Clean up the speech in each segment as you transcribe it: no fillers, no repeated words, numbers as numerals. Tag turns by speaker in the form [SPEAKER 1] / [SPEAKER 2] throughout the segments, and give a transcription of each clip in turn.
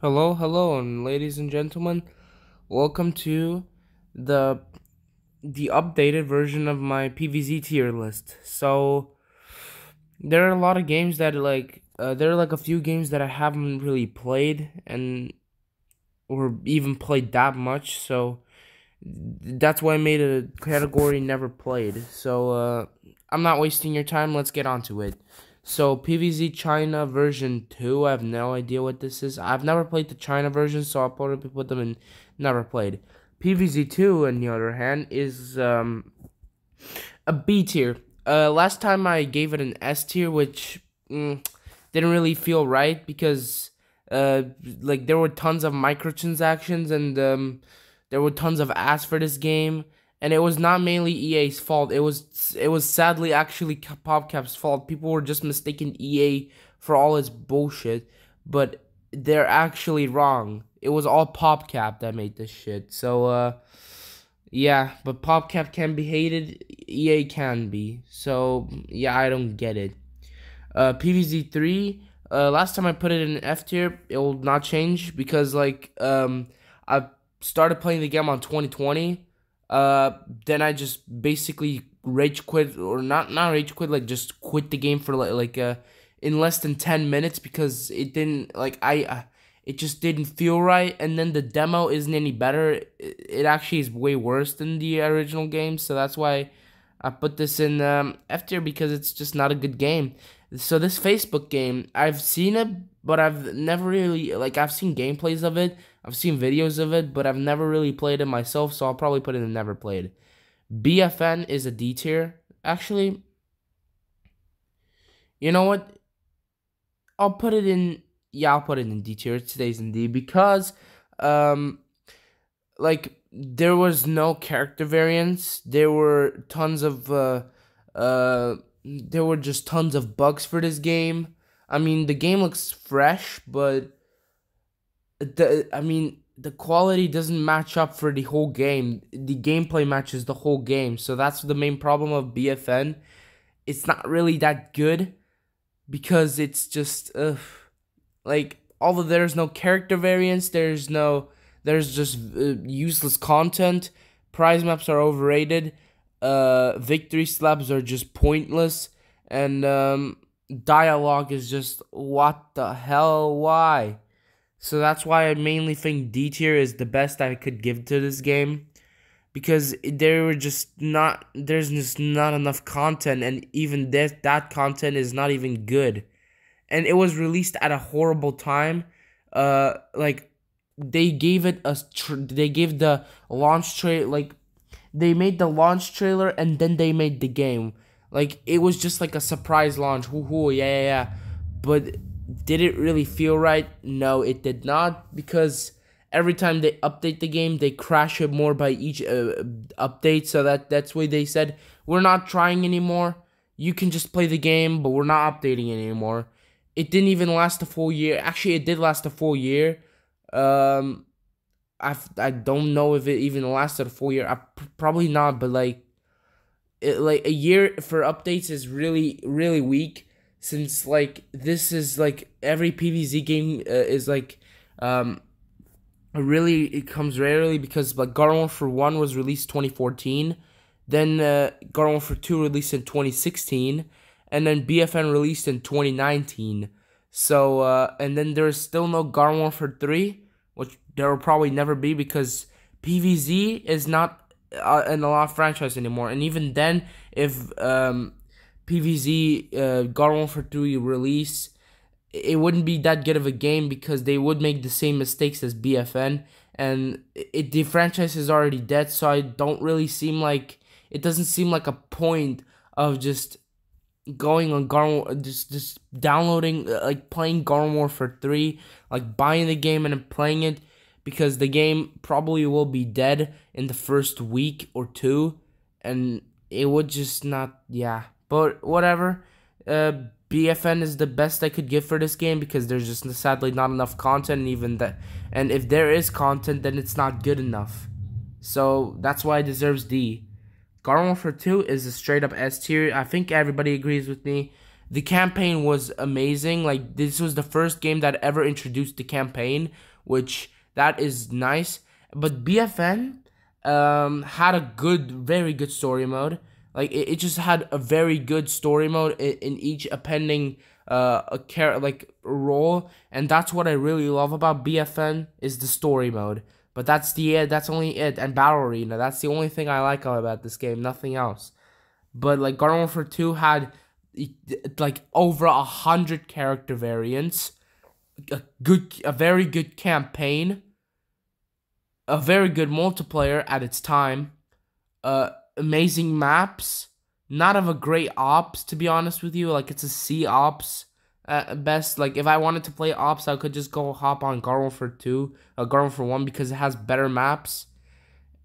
[SPEAKER 1] Hello, hello, and ladies and gentlemen, welcome to the the updated version of my PVZ tier list. So there are a lot of games that there are like a few games that I haven't really played and or even played that much. So that's why I made a category never played. So I'm not wasting your time. Let's get on to it. So PVZ China version 2, I have no idea what this is. I've never played the China version, so I'll probably put them in never played. PVZ 2, on the other hand, is a B tier. Last time I gave it an S tier, which didn't really feel right because like there were tons of microtransactions and there were tons of ads for this game, and it was not mainly EA's fault. It was sadly actually PopCap's fault. People were just mistaking EA for all its bullshit, but they're actually wrong. It was all PopCap that made this shit. So yeah, but PopCap can be hated, EA can be. So yeah, I don't get it. PVZ 3, last time I put it in F tier, it will not change because I started playing the game on 2020. Then I just basically rage quit, or not rage quit, like just quit the game for in less than 10 minutes because it didn't like it just didn't feel right, and then the demo isn't any better. It actually is way worse than the original game, so that's why I put this in F tier because it's just not a good game. So this Facebook game, I've seen it, but I've never really I've seen gameplays of it, I've seen videos of it, but I've never really played it myself. So I'll probably put it in never played. BFN is a D tier. Actually, you know what? I'll put it in. Yeah, I'll put it in D tier. It stays in D because um there was no character variance. There were just tons of bugs for this game. I mean, the game looks fresh, but the quality doesn't match up for the whole game. The gameplay matches the whole game, so that's the main problem of BFN. It's not really that good because it's just although there's no character variance, there's just useless content. Prize maps are overrated. Victory slabs are just pointless, and dialogue is just what the hell, why? So that's why I mainly think D tier is the best I could give to this game, because there's just not enough content, and even that content is not even good, and it was released at a horrible time. Like they gave it they gave the launch trailer, they made the launch trailer and then they made the game. Like it was just like a surprise launch. Woohoo, yeah, yeah, yeah. But did it really feel right? No, it did not, because every time they update the game, they crash it more by each update. So that's why they said we're not trying anymore. You can just play the game, but we're not updating it anymore. It didn't even last a full year. Actually, it did last a full year. Um, I don't know if it even lasted a full year. Probably not, but a year for updates is really weak, since this is every PvZ game is really, it comes rarely, because Garden Warfare 1 was released 2014, then Garden Warfare 2 released in 2016, and then BFN released in 2019. So and then there's still no Garden Warfare 3, which there will probably never be, because PvZ is not in a lot of franchise anymore. And even then, if PvZ Garden Warfare 3 release, it wouldn't be that good of a game, because they would make the same mistakes as BFN, and the franchise is already dead. So I don't really it doesn't seem like a point of just going on just downloading, playing Garden Warfare 3, buying the game and then playing it, because the game probably will be dead in the first week or two, and it would just not, yeah. But whatever. BFN is the best I could give for this game, because there's just sadly not enough content, and even that, and if there is content, then it's not good enough. So that's why it deserves D. Garden Warfare 2 is a straight up S tier. I think everybody agrees with me. The campaign was amazing. This was the first game that ever introduced the campaign, which that is nice. But BFN had a very good story mode. Like it just had a very good story mode in each appending role, and that's what I really love about BFN is the story mode. But that's only it, and Battle Arena. That's the only thing I like about this game. Nothing else. But like Garden Warfare 2 had like over 100 character variants, a very good campaign, a very good multiplayer at its time, amazing maps, not of a great ops, to be honest with you. Like, it's a C ops at best. Like, if I wanted to play ops, I could just go hop on Garden Warfare 2, Garden Warfare 1, because it has better maps.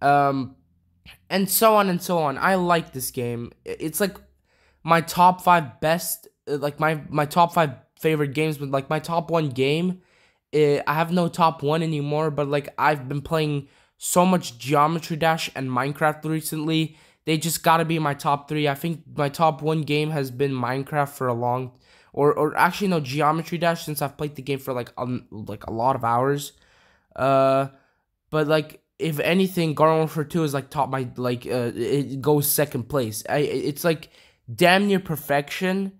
[SPEAKER 1] And so on and so on. I like this game. It's like my top 5 best, like my top 5 favorite games, but like my top 1 game. I have no top 1 anymore, but like I've been playing so much Geometry Dash and Minecraft recently. They just gotta be my top 3. I think my top 1 game has been Minecraft for a long, or actually no, Geometry Dash, since I've played the game for like a lot of hours. But like, if anything, Garden Warfare 2 is like it goes second place. It's like damn near perfection.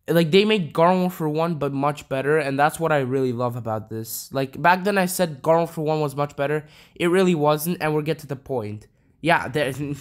[SPEAKER 1] Like, they made Garden Warfare 1 but much better, and that's what I really love about this. Like, back then I said Garden Warfare 1 was much better. It really wasn't, and we'll get to the point. Yeah,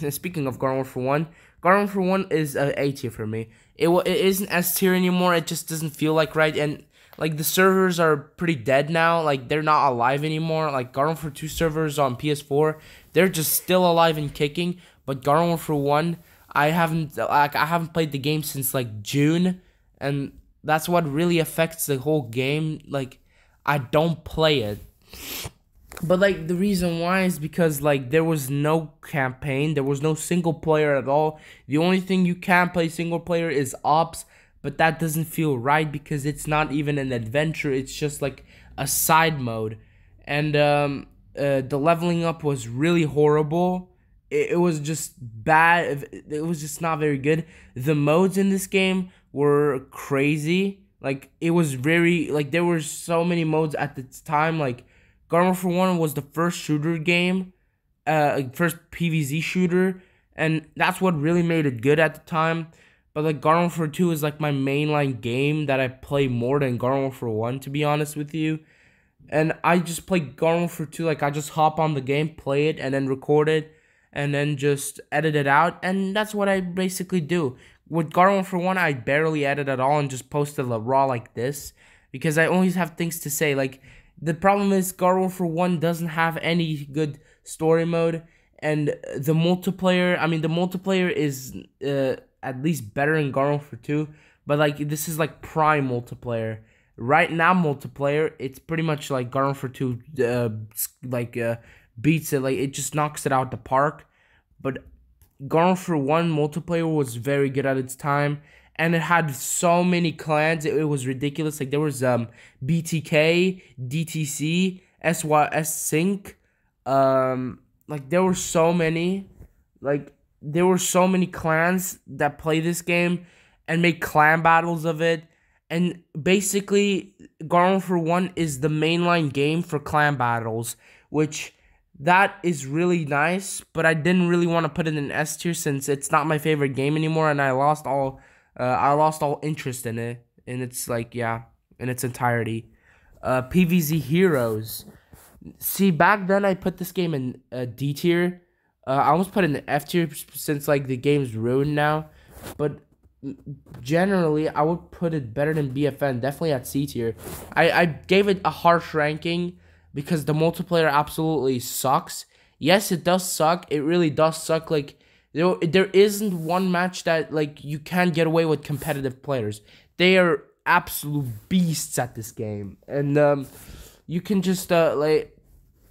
[SPEAKER 1] speaking of Garden Warfare 1, Garden Warfare 1 is A tier for me. It isn't S tier anymore. It just doesn't feel like right, and like the servers are pretty dead now. Like, they're not alive anymore. Like, Garden Warfare 2 servers on PS4, they're just still alive and kicking. But Garden Warfare 1, I haven't played the game since like June, and that's what really affects the whole game. Like, I don't play it. But like, the reason why is because like there was no campaign, there was no single player at all. The only thing you can play single player is ops, but that doesn't feel right because it's not even an adventure. It's just like a side mode, and the leveling up was really horrible. It was just bad. It was just not very good. The modes in this game were crazy. Like, it was very, like, there were so many modes at the time. Like, Garden Warfare 1 was the first shooter game, first PvZ shooter, and that's what really made it good at the time. But like, Garden Warfare 2 is like my mainline game that I play more than Garden Warfare 1, to be honest with you. And I just play Garden Warfare 2, like, I just hop on the game, play it, and then record it, and then just edit it out, and that's what I basically do. With Garden Warfare 1, I barely edit at all and just post it raw like this, because I always have things to say. Like, the problem is Garden Warfare 1 doesn't have any good story mode, and the multiplayer is at least better in Garden Warfare 2, but like, this is like prime multiplayer. Right now, multiplayer, it's pretty much like Garden Warfare 2 beats it. Like, it just knocks it out the park. But Garden Warfare 1 multiplayer was very good at its time, and it had so many clans. It was ridiculous. Like, there was BTK, DTC, SYS Sync. Like, there were so many. Like, there were so many clans that play this game and make clan battles of it. And basically, Garden Warfare 1 is the mainline game for clan battles, which that is really nice, but I didn't really want to put it in S tier since it's not my favorite game anymore, and I lost all interest in it, and it's like, yeah, in its entirety. PvZ Heroes. See, back then I put this game in D tier. I almost put it in F tier since like the game's ruined now, but generally I would put it better than BFN, definitely at C tier. I gave it a harsh ranking because the multiplayer absolutely sucks. Yes, it does suck. It really does suck. Like, there isn't one match that like you can get away with competitive players. They are absolute beasts at this game, and you can just like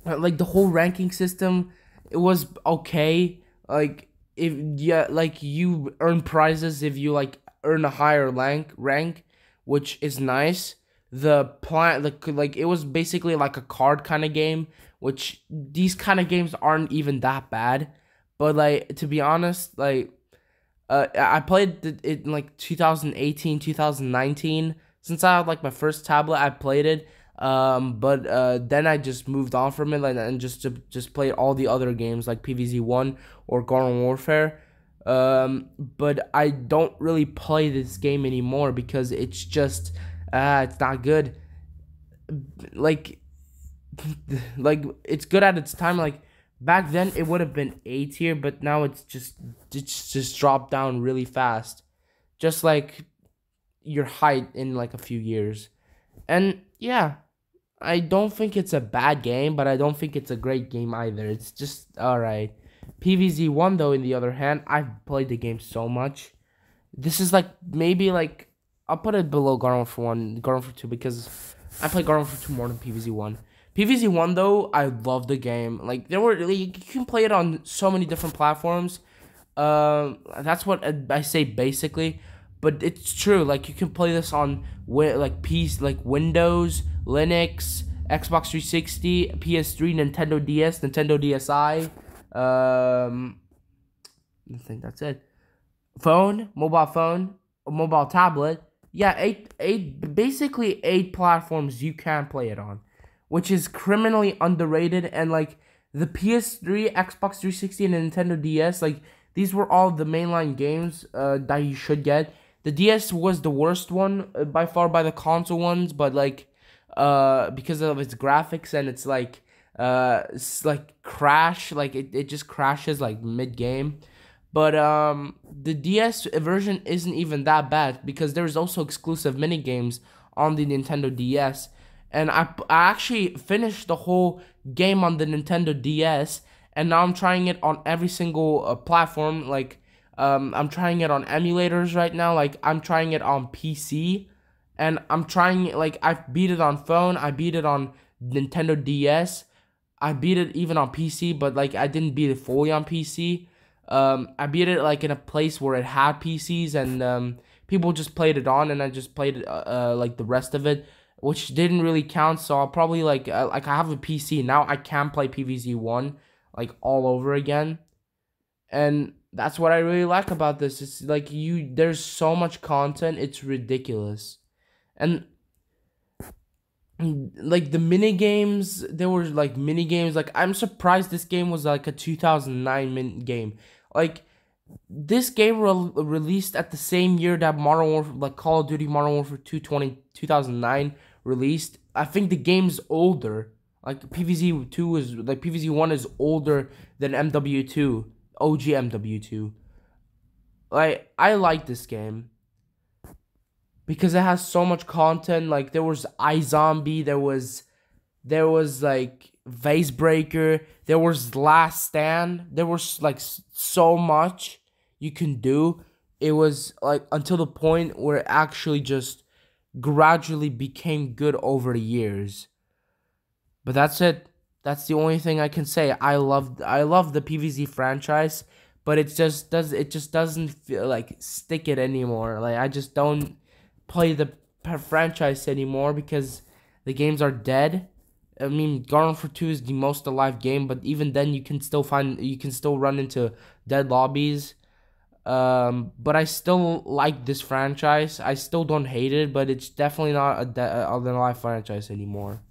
[SPEAKER 1] the whole ranking system. It was okay. Like, like you earn prizes if you like earn a higher rank, which is nice. The plan, like it was basically like a card kind of game, which these kind of games aren't even that bad. But like, to be honest, like I played it in like 2018, 2019. Since I had like my first tablet, I played it. But then I just moved on from it, like, and just played all the other games like PvZ 1 or Garden Warfare. But I don't really play this game anymore because it's not good. Like like it's good at its time. Like back then it would have been A tier, but now it's just dropped down really fast, just like your height in like a few years. And yeah, I don't think it's a bad game, but I don't think it's a great game either. It's just alright. PvZ 1 though, in the other hand, I've played the game so much. This is like maybe like I'll put it below Garden Warfare 1, Garden Warfare 2, because I play Garden Warfare 2 more than PvZ 1. PvZ 1 though, I love the game. Like you can play it on so many different platforms. That's what I say basically, but it's true. Like you can play this on like PC, like Windows, Linux, Xbox 360, PS3, Nintendo DS, Nintendo DSi. I think that's it. Mobile phone, mobile tablet. Yeah, basically 8 platforms you can play it on, which is criminally underrated. And like the PS3, Xbox 360, and Nintendo DS, like these were all the mainline games that you should get. The DS was the worst one by far by the console ones, but like because of its graphics and it's like crash, like it just crashes like mid game. But the DS version isn't even that bad because there's also exclusive mini games on the Nintendo DS. And I actually finished the whole game on the Nintendo DS, and now I'm trying it on every single platform. Like I'm trying it on emulators right now. Like I'm trying it on PC, and I'm trying like I beat it on phone. I beat it on Nintendo DS. I beat it even on PC, but like I didn't beat it fully on PC. I beat it like in a place where it had PCs, and people just played it on, and I just played it like the rest of it, which didn't really count. So I'll probably like I have a PC now. I can play PvZ 1 like all over again, and that's what I really like about this. It's like there's so much content, it's ridiculous. And like the mini games, there were like mini games. Like I'm surprised this game was like a 2009 game. Like this game released at the same year that Modern Warfare, like Call of Duty Modern Warfare 2 2009 released. I think the game's older. Like PvZ 1 is older than MW2, OG MW2. Like I like this game because it has so much content. Like there was iZombie, there was like Vase Breaker, there was Last Stand, there was like so much you can do. It was like until the point where it actually just gradually became good over the years. But that's it. That's the only thing I can say. I love the PvZ franchise, but it just doesn't feel like stick it anymore. Like I just don't play the franchise anymore because the games are dead. I mean, Garden Warfare 2 is the most alive game, but even then you can still run into dead lobbies. But I still like this franchise. I still don't hate it, but it's definitely not an alive franchise anymore.